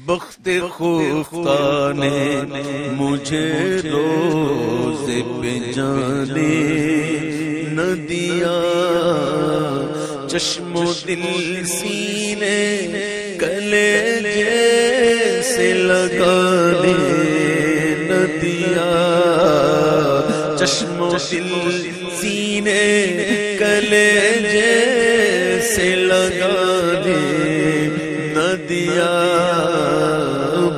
بخت خفتہ نے مجھے روزے پہ جانے نہ دیا، چشم و دل سینے کلے جیسے لگانے نہ دیا، چشم و دل سینے کلے جیسے لگانے نہ دیا،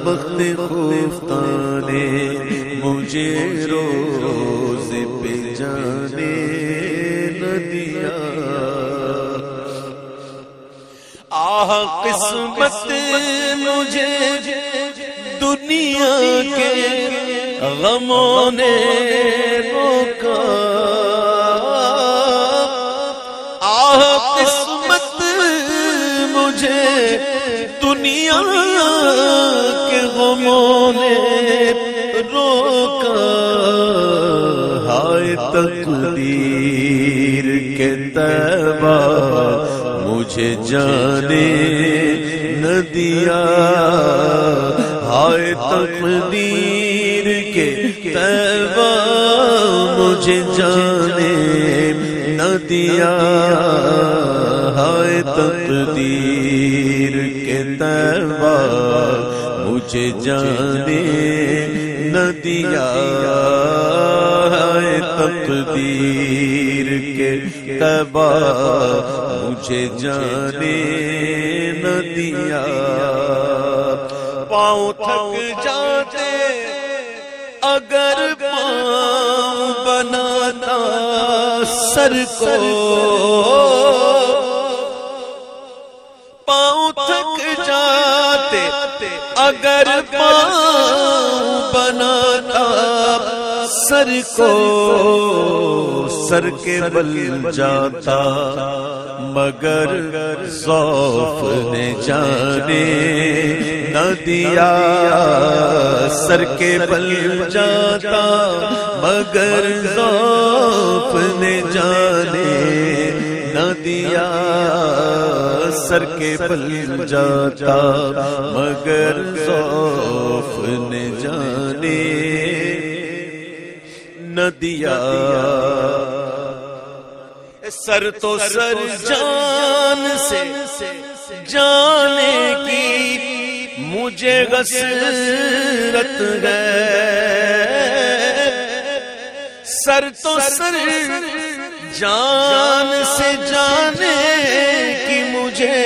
بخت خفتہ نے مجھے روزے پہ جانے نہ دیا۔ آہ قسمت مجھے دنیا کے غموں نے روکا، آہ قسمت مجھے دنیا کے غموں نے روکا، ہائے تقدیر کے تیبہ مجھے جانے نہ دیا، ہائے تقدیر کے تیبہ مجھے جانے نہ دیا، ہائے تقدیر کے تیبہ مجھے جانے نہ دیا، ہائے تقدیر کے تیبہ مجھے جانے نہ دیا۔ پاؤں تھک جاتے اگر پاؤں بناتا سر کو، پاؤں تھک جاتے اگر پاؤں بناتا سر کو، سر کے بل جاتا مگر ضعف نے جانے نہ دیا، سر کے بل جاتا مگر ضعف نے جانے نہ دیا، سر کے بل جاتا مگر ضعف نے جانے نہ دیا۔ سر تو سر جان سے جانے کی مجھے حسرت ہے، سر تو سر جان سے جانے کی مجھے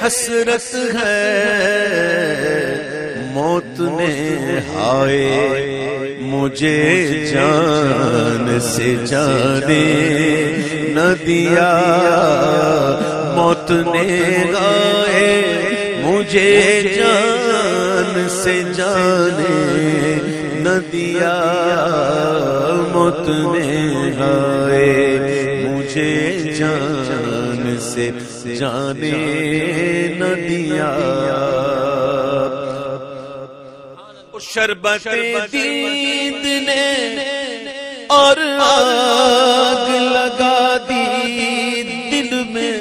حسرت ہے، موت نے ہائے مجھے جان سے جانے نہ دیا، موت نے ہائے مجھے جان سے جانے نہ دیا، موت نے ہائے مجھے جان سے جانے نہ دیا۔ شربت دید نے اور آگ لگا دی دل میں،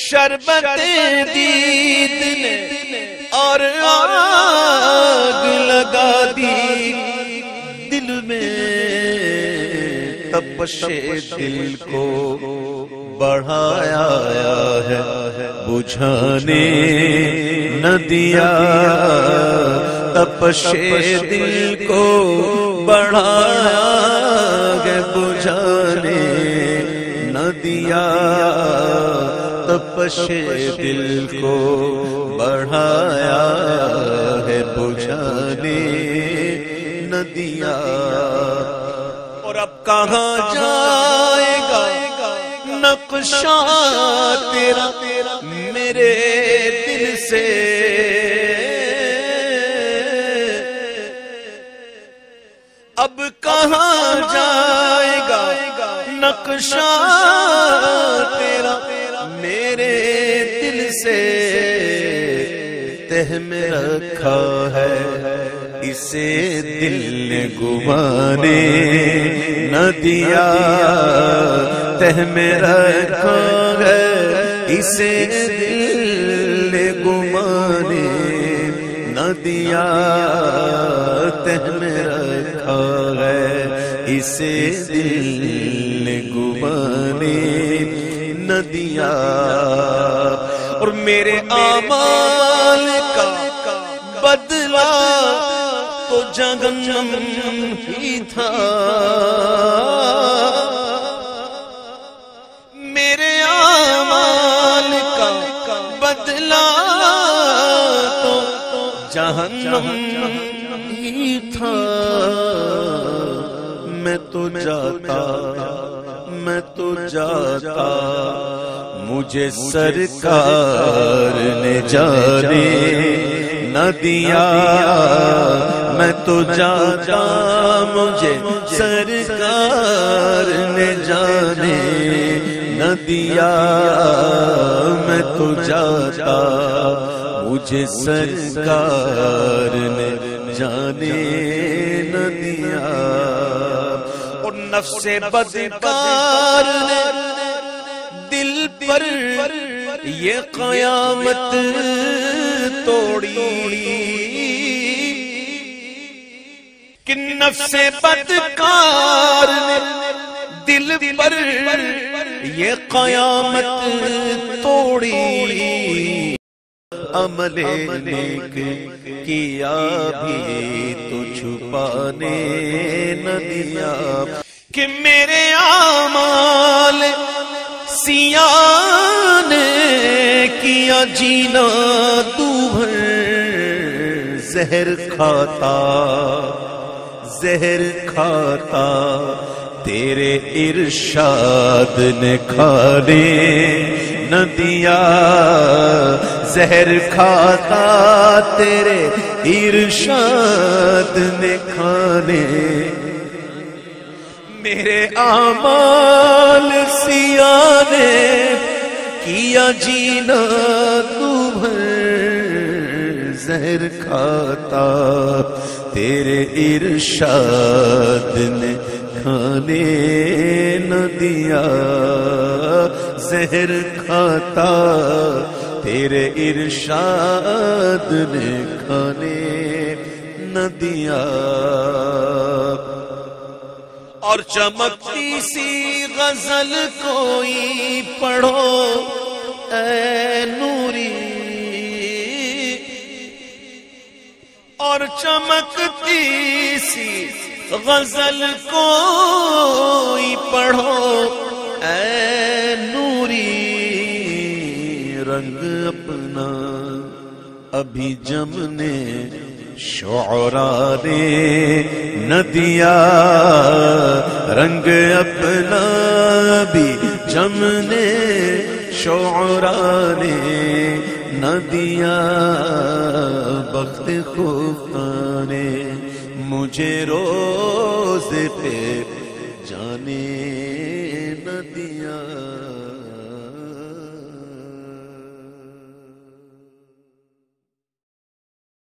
شربت دید نے اور آگ لگا دی دل میں، تپش دل کو بڑھایا ہے بجھانے نہ دیا، تپش دل کو بڑھایا ہے بجھانے نہ دیا، تپش دل کو بڑھایا ہے بجھانے نہ دیا۔ اور اب کہاں جائے گا نقشہ تیرا میرے دل سے، اب کہاں جائے گا نقشہ تیرا میرے دل سے، تہ میں رکھا ہے اسے دل نے گمانے نہ دیا، تہ میں رکھا ہے اسے دل گمانے نہ دیا تہ میں رکھا ہے، اسے دل گمانے نہ دیا۔ اور میرے اعمال کا بدلہ تو جہنم ہی تھا، میرے اعمال کا بدلہ تو جہنم ہی تھا۔ میں تو جاتا، میں تو جاتا، مجھے سرکار نے جانے نہ دیا۔ میں تو جاتا، مجھے سرکار نے جانے نہ دیا۔ میں تو جاتا، مجھے سرکار نے جانے نہ دیا۔ اور نفس بدکار نے دل پر یہ قیامت توڑی کہ نفس بدکار نے دل پر یہ قیامت توڑی۔ عمل نیک کیا بھی تو چھپانے نہ دیا کہ میرے اعمال سیاہ نے کیا جینا تو بھر۔ زہر کھاتا، زہر کھاتا، تیرے ارشاد نے کھانے نہ دیا۔ زہر کھاتا، تیرے ارشاد نے کھانے۔ میرے اعمال سیاہ نے کیا جینا تو بھر۔ زہر کھاتا، تیرے ارشاد نے کھانے نہ دیا۔ زہر کھاتا، تیرے ارشاد نے کھانے نہ دیا۔ اور چمکتی سی غزل کوئی پڑھو اے نوری، اور چمکتی سی غزل کوئی پڑھو اے نوری۔ رنگ اپنا ابھی جمنے شعراء نے نہ دیا۔ رنگ اپنا بھی جمنے شعراء نے نہ دیا۔ بخت خفتہ نے مجھے روز پہ جانے نہ دیا۔